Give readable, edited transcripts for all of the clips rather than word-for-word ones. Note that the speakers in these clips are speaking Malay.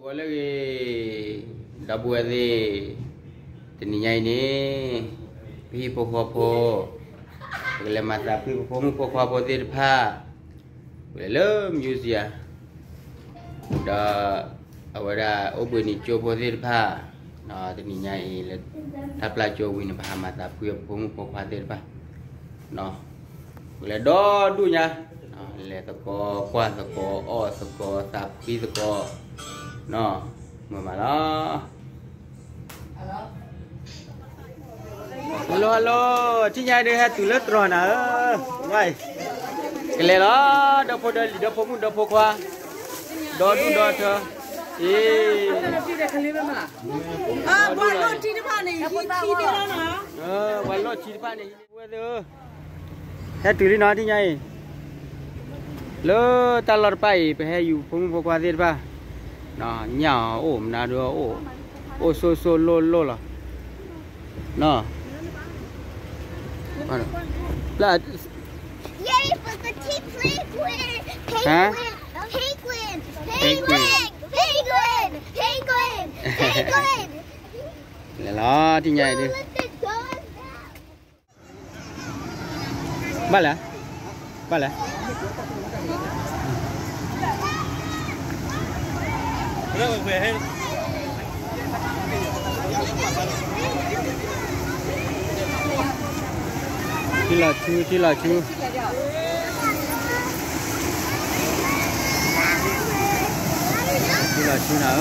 Boleh lagi dabu ada teninya ini pi popo boleh mata pi popo dirpa boleh lem Yusia dah awak obeni coba dirpa nah teninya ini tapla coba ini paham mata pi popo dirpa nah boleh dodunya le teko kuah teko teko sapi teko no mamalah halo cinya dia tulet rona ngai kelela dapo dapo kuah dodu dodo wallo ci depan ni ci dia na wallo ci depan ni wedo ha tuli no cinya lo talor pai pe hayu pung kuah dir ba nah nya na do so lo lah nah mana lah yay for the penguin lah tinggal dia bala Berapa kuih? Cilacu. Cilacu nak.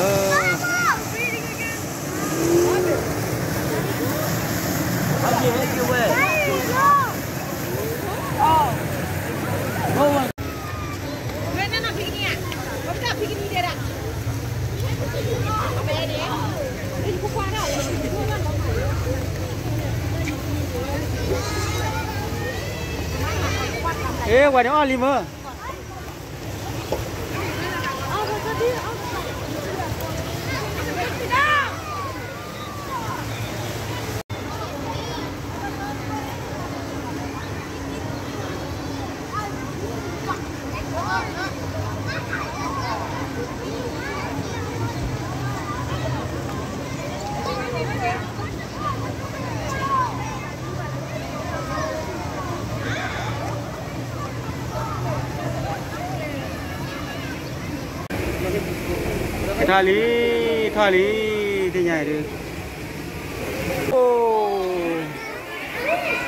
Quả đó ali mơ. Thali thế nhảy đi.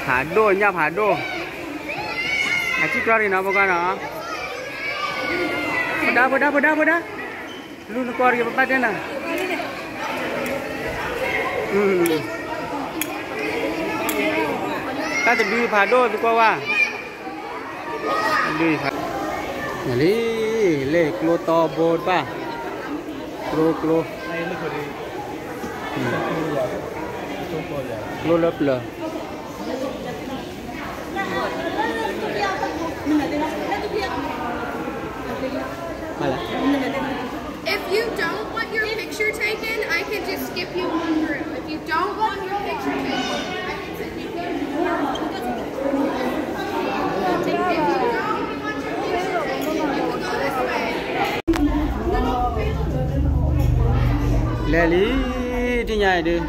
Hả đô nhập hả đô. Chỉ cho đi nào bác nào. Pada. Lu nak keluar apa pada na? Kita beli hado tu kau wah. Beli. Nali le klo to board pa. Klo. Klo lep le. If you don't want your picture taken, I can just skip you on through. If you don't want your picture taken, I can send you here. If you don't want your picture taken, you can go this way. Leli đi nhảy đi.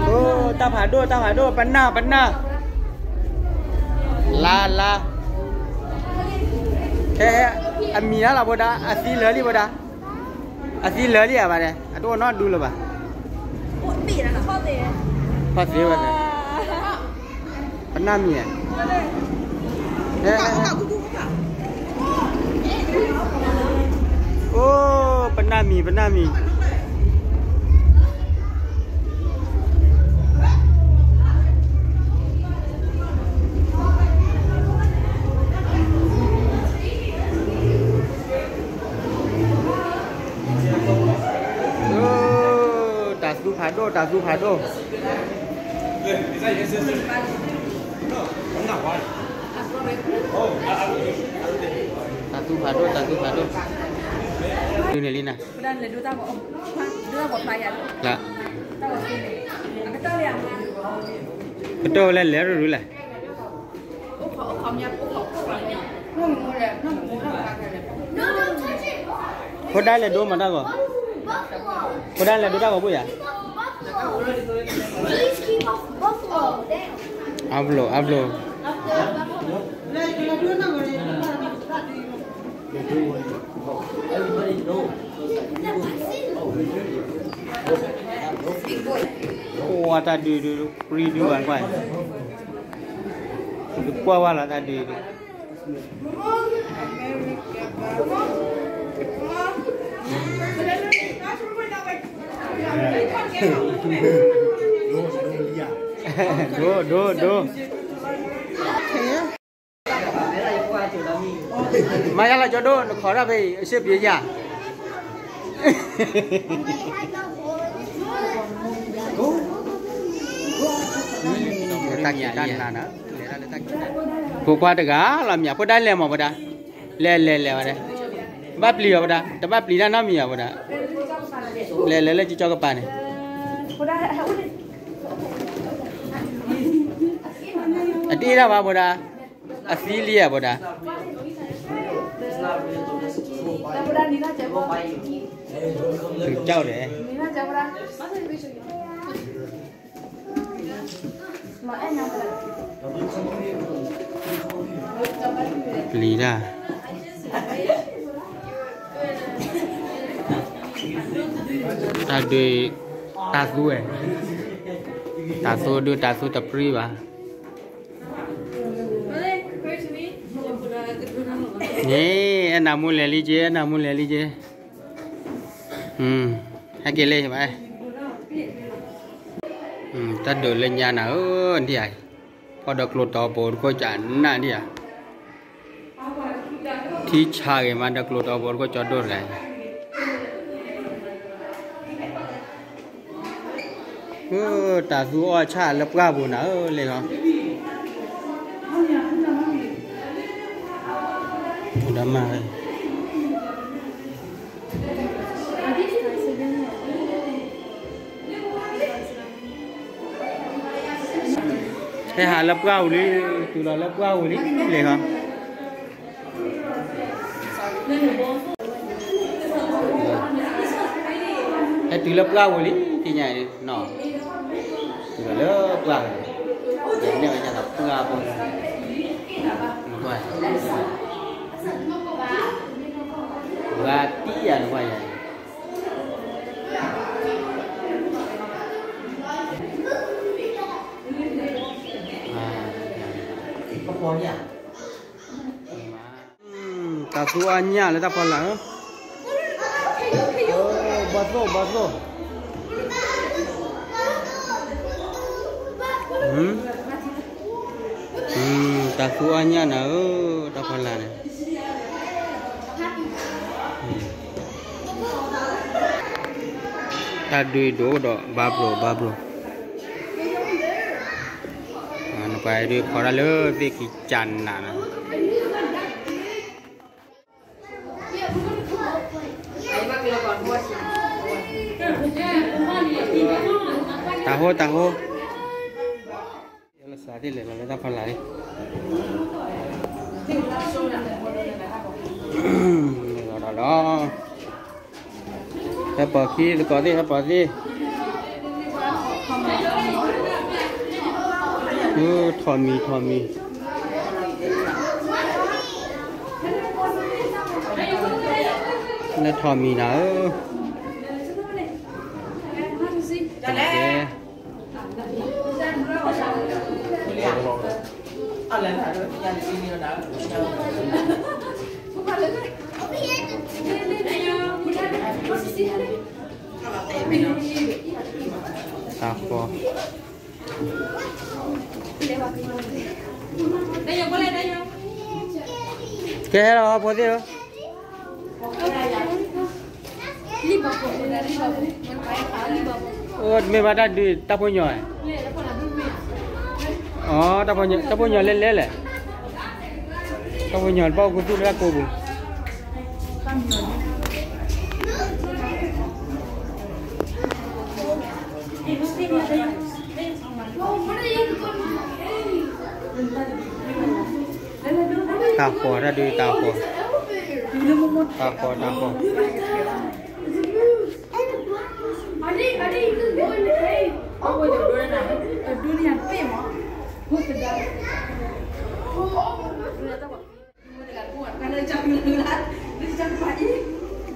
Oh, tao hado, panna. La. Amina lah boda, asli lali boda. Asli lali apa deh? Aduh, not dulu bah. Pasti boda. Pernah mi ya? Oh, pernah mi. Tasu hado. Tasu hado. Ini Lina. Dan le dua bot bayar. Lah. Betul ya? Betul lah, dulu lah. No, don't touch it. Cô đây là đô mà đâu rồi? Cô đây là đô đâu rồi bây giờ? Please keep off buffalo. Down. Ablo. Ô, ta đi review ăn quay. Qua là ta đi. Đô. Mai là cho đô nó khó ra về xếp gì à? Ta chỉ đan là nó. Cô qua được á làm nhà cô đan lẹ mà bà đã. Lẹ bà đã. Bắp lì bà đã. Ta bắp lì ra nó mía bà đã. Lẹ chỉ cho cái bàn này. Đi ra bà đã. Affiliate bà đã. Cháu đấy. Lý ra. Ta đưa ta đuôi. Ta số đưa ta số tập ri bà. Nè, anh nào muốn lấy chứ. Hai cái lên vậy. Ta đưa lên nhà nào anh đi à? Có được lột tàu bồn có chán nè đi à? Thì chả mà được lột tàu bồn có cho đốt này. Ta dù chả lập ga bồn nào lên không? Đâm mà. Thế hà lập gạo đi, từ đó lập gạo đi, lấy không? Thế từ lập gạo đi, thì nhảy nọ, từ đó lập gạo, để nếu nhà lập gạo không, một vài, và tí à nó vậy. Ta suanya le ta pala. Baso. Ta suanya na ta pala ne. Ta dui do bablo. Nó phải đi khỏi ra lỡ về cái chăn nè. Tahu. Yalah sadi le la ta pala ni. Đó. Hãy bỏ đi. Thò mì. Nó thò mì nữa. Tapo. ¿Qué lo puedo decir? Me va a dar de tapoño. Oh, tapoño le. Tapoño el pau que tú le das cobo. Tapo ra đi tapo. Adi, you just go in the cave. Oh, wait, durian pay mo. Who's the guy?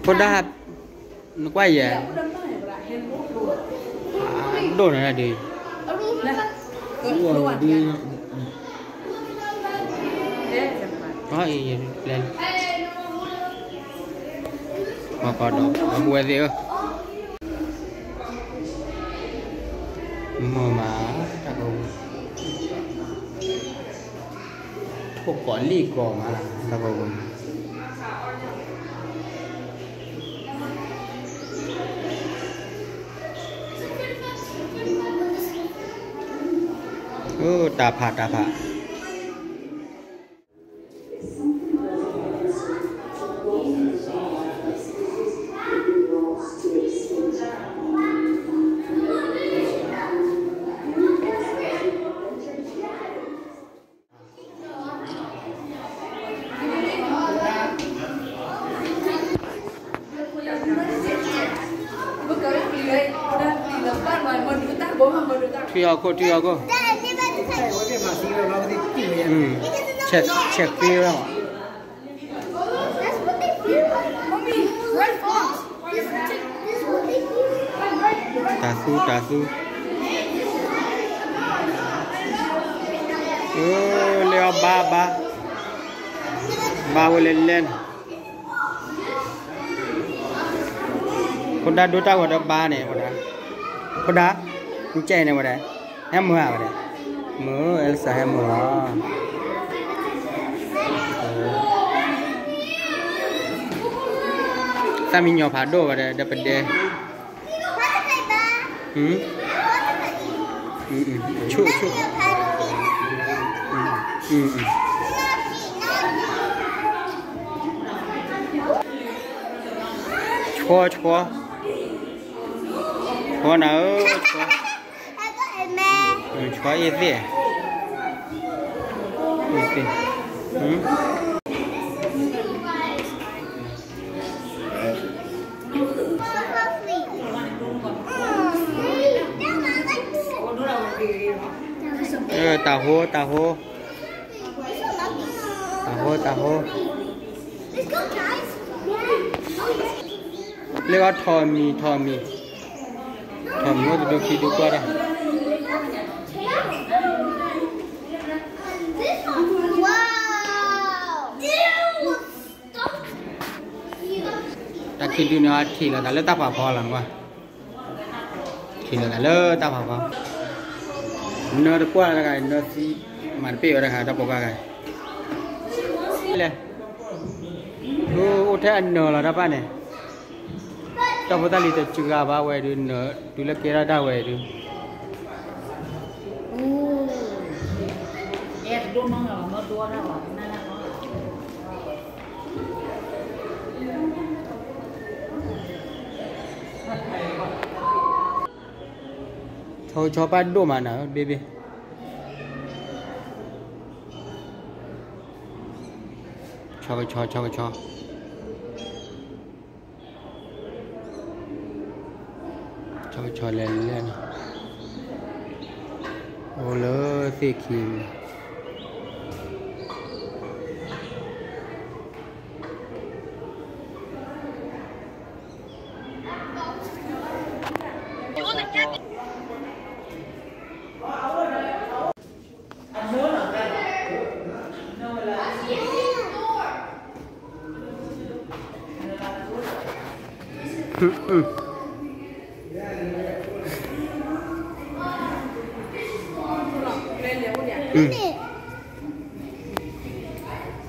Podah nó quay vậy đồ này là đi đi có gì lên mà còn đó nó mua gì ơ mà chắc không không có ly cỏ mà sao không tà phạt Triago check clear out tasu leo ba lên con đã đốt tao vào đó ba này vào đó con đã con chạy này vào đây em mưa vào đây mưa Elsa em mưa ta mình nhỏ phá đồ vào đây đập bên đây chú chua nào chua ít đi tàu hô lấy gót thò mì nó được khi đi qua đây ta khi đi nó thì là ta lấy tao phò làm qua thì là ta lấy tao phò nó được qua là cái nó chỉ màn pê ở đây hả tao bỏ cái này thế anh nở là đáp án này tao phải ta đi tới chữ gà ba vậy đi nở đi lấy kia ra đào vậy đi thôi cho ba đô mà nào baby cho lên ô lơ xì khì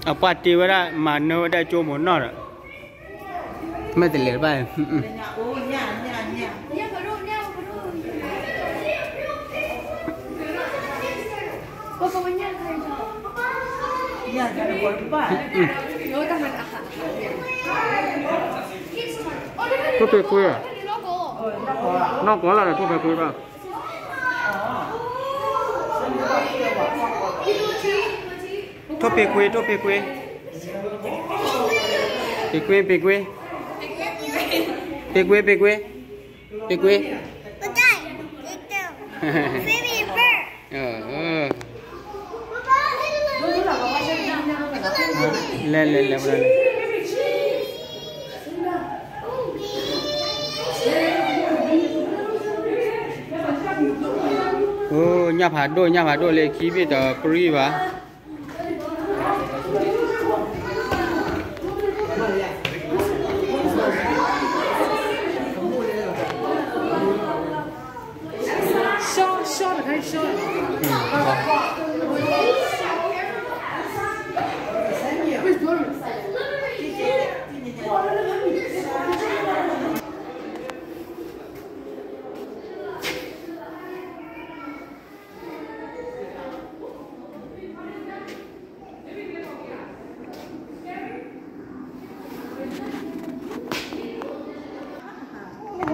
apa tiwara mana ada cuma nor, mesti lepas. Tu pekui ah? Nak kau lah tu pekui bah. Tu pekui. Pekui. ไปกุย But Dad, it's the baby bird. เล่นโอ้ย่าผาโดเลยขี้ไปต่อปรีวะ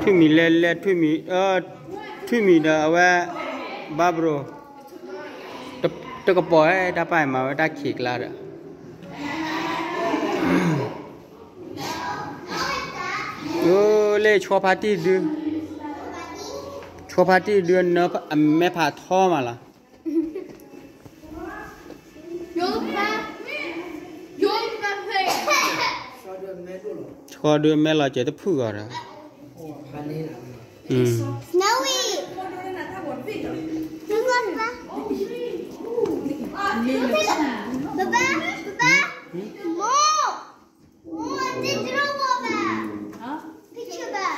ทุมีเล่ทุมีเดาว่าบาบโรตะกปอยตาไปมาตาขีกลาดเล่ชัวพาร์ตี้เดือนเนอะแม่พาท่อมาละชัวเดือนแม่เราจะได้พูดอะไรSnowy. Baba. More. Digital baba. Picture that.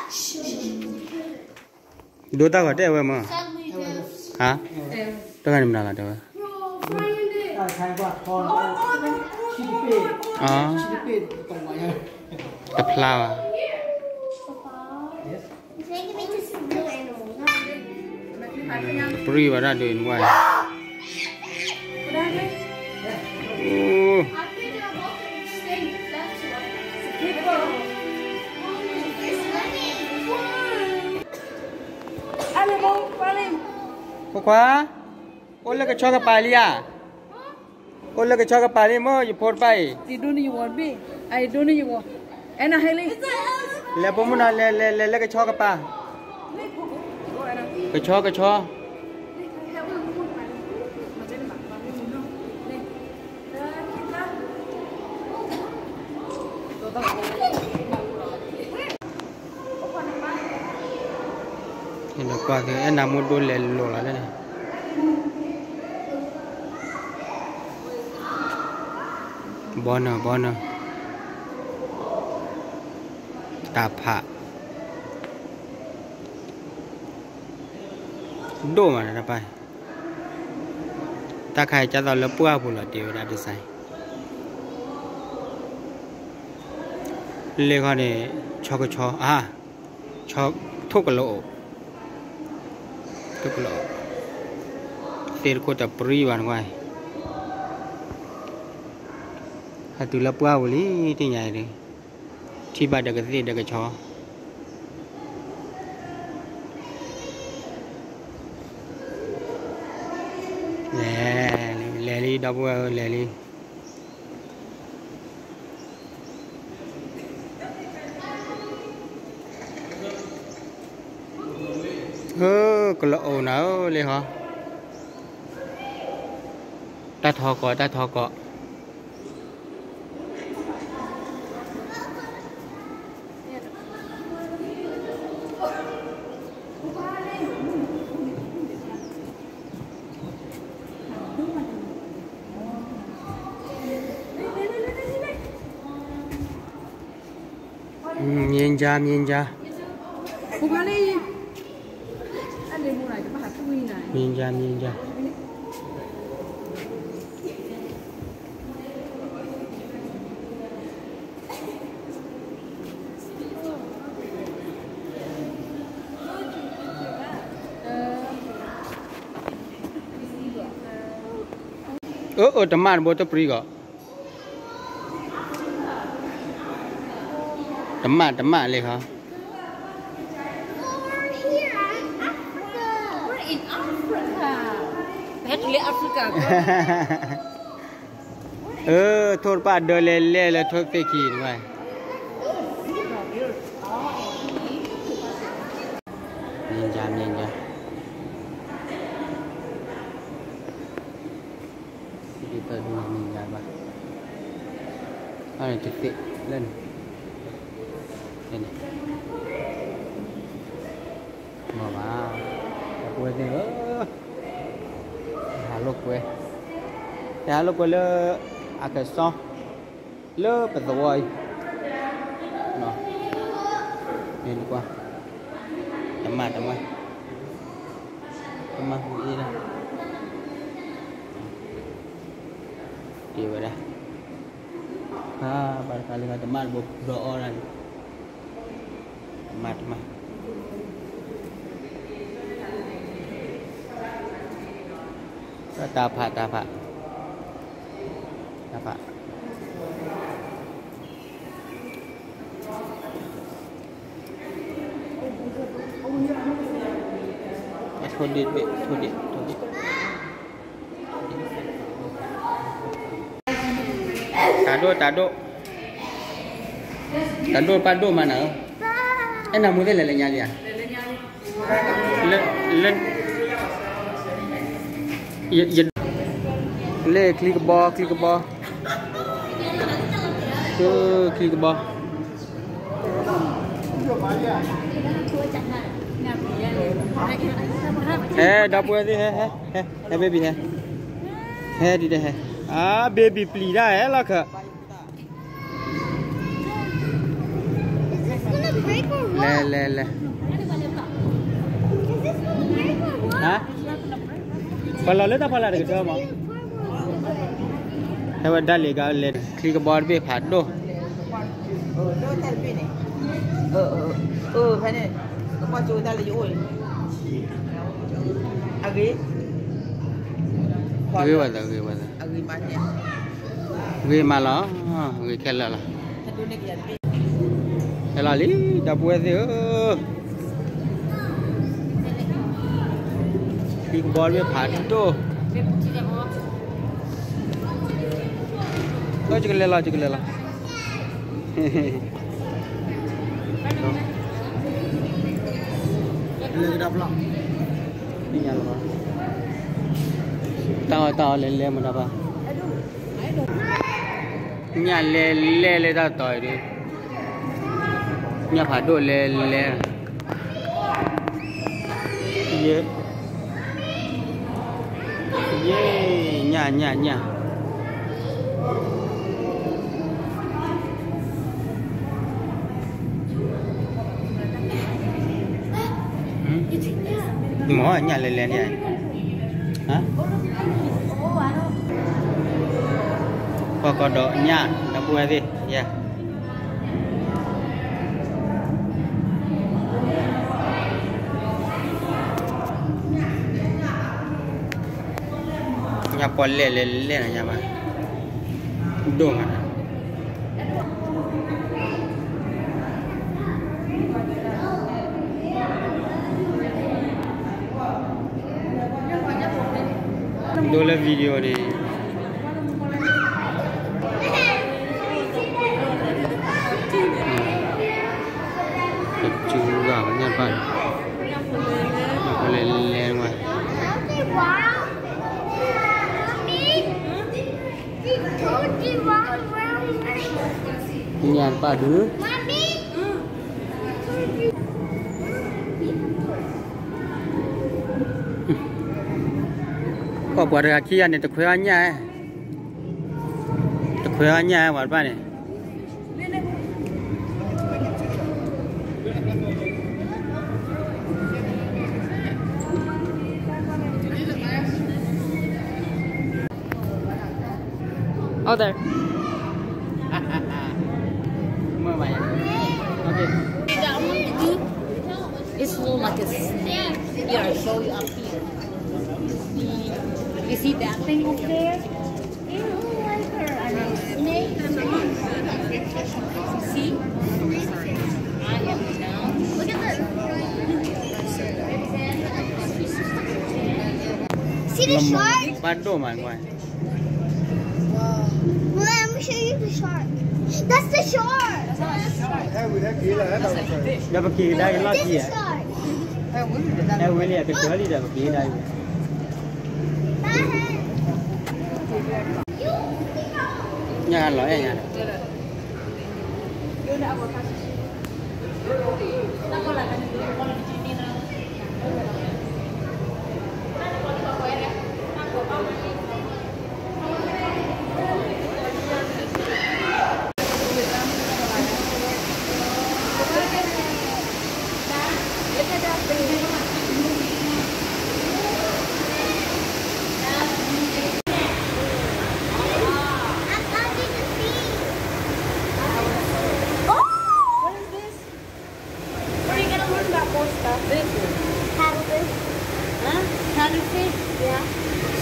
Dua tak ada apa mah? Ha? Tengah ni mana ada apa? Kepala. Peri pada ada ni buat. Kau oleh ke cakap pali ya? Oleh ke cakap pali mau jemput pai? You don't you want me? I don't you want. Anna Haley. Lepas mana le ke cakap apa? Ke cakap. Ini kau ke? Namun dulu lelo lah ni. Bona. Tapak. Do mana dapat? Tak kaya jatuh lepuh pula dia dah desain. Lekar ni cok thuk lo. Terko tak periwan kuai. Hatu lepuh boleh tinggal ni. Tiba dah ke cok. Leli double leli. Kalau nào le hả? Ta thò cọ. Miên ja. Miên ja. Teman buat apa juga? Teman leh ha. Africa. Thor pa do le thor pe ki mai. Jam ni je. Kita dulu ni apa? Ada titik len. Ini. Mama. Kue ni. Halo kue. Halo kue le agak so. Le betul. No. Ini kuah. Teman. Teman ini lah. Iya dah. Barangkali kata teman berdoa lagi. Teman. Tapak. Thôi đi. Tado pado mana? Enak mula lelenya dia. Len. Ya. Le klik bawah. Klik bawah. Dapur ni baby di dah. Baby please dah lah ke. Le. Hah? Pala le tak pala dekat sama. Hebat dah lega le. Klik bawah be phado. Tadi ni. Pani. Kau cuci dah lagi oi. Agi mana? Agi mana? Agi malah, agi kelak lah. Kelak li, dah buat dia. Klik bawah be phado. Kau cakap lela. Lagi dah pula. Ni nyala. Tahu le mana apa? Nyala le dah tahu dia. Nyapa do le. Ye. Nya. Mau nyala le ni. Hah? Kodoknya dah buat ni. Ya. Nyapa le nyapa. Dong ada. Dua video ni. Juga nyapa. Boleh lewat. Ini apa dulu? Kau buat kaki ni terkuatnya. Buat apa ni? Out there. Okay. That one is more like a snake. Here, I'll show you up here. You see that thing over there? Ew, like her. I mean, snake. See? I am down. Look at this. See the shark? Pado man, why? Let me show you the shark. That's the shark. Dah pergi dah This lagi is shark. Ai win le cái chỗ đi là bị đây. Nhà lõi à nhà. Yeah.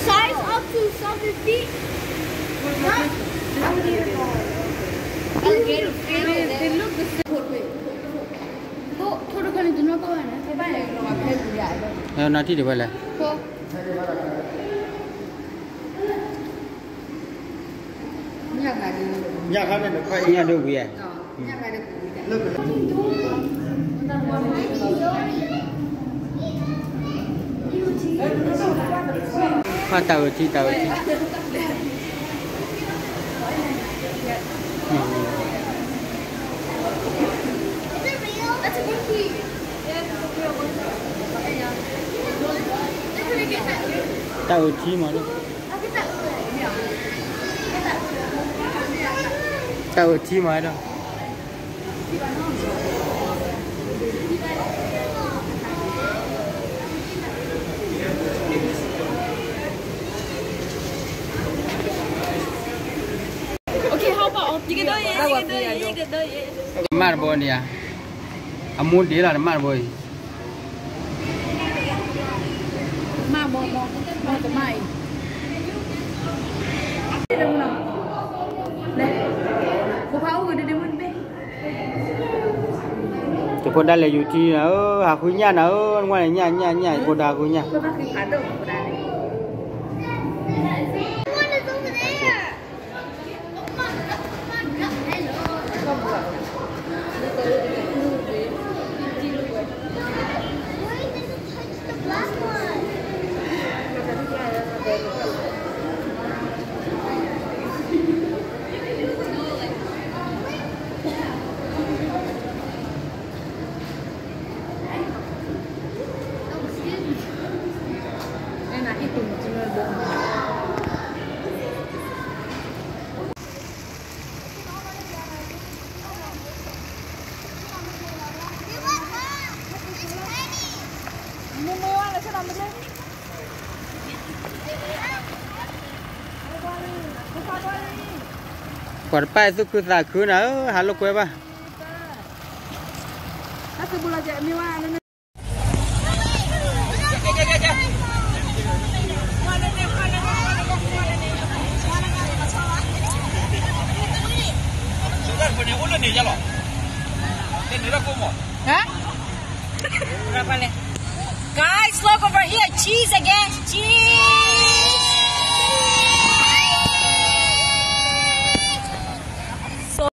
Size up to 7 feet. Alligator fish. They look the same. Thora khani duno ko hai na. Thế bạn này nó phải bự dài rồi. Theo nó đi được vậy là. Cô. Nhà cái đi. Nhà khác nên phải Nhà đâu vậy? Nhà cái đi. Pha tàu chi. Is it real? That's a monkey. Tàu chi mà đâu. Tàu chi mà đâu. Mar boy ni à? Amun dia lah mar boy. Mà bò của mày. Đâu nào? Đây. Cô pháo người đi đi muốn biết. Thì con đã là dù chi nữa, hà khối nhà nữa, ngoài này nhà, con đã khối nhà. Cô bác thì phá đâu của đàn này. One is over there. Không được. Why did it touch the black one? Nên là ít tùng trên đường. Còn pai tu cứ ra cứ nữa, hà lúc quay ba. Nó cứ bula chạy mi qua nên. Hả? Guys, look over here. Cheese again. Cheese.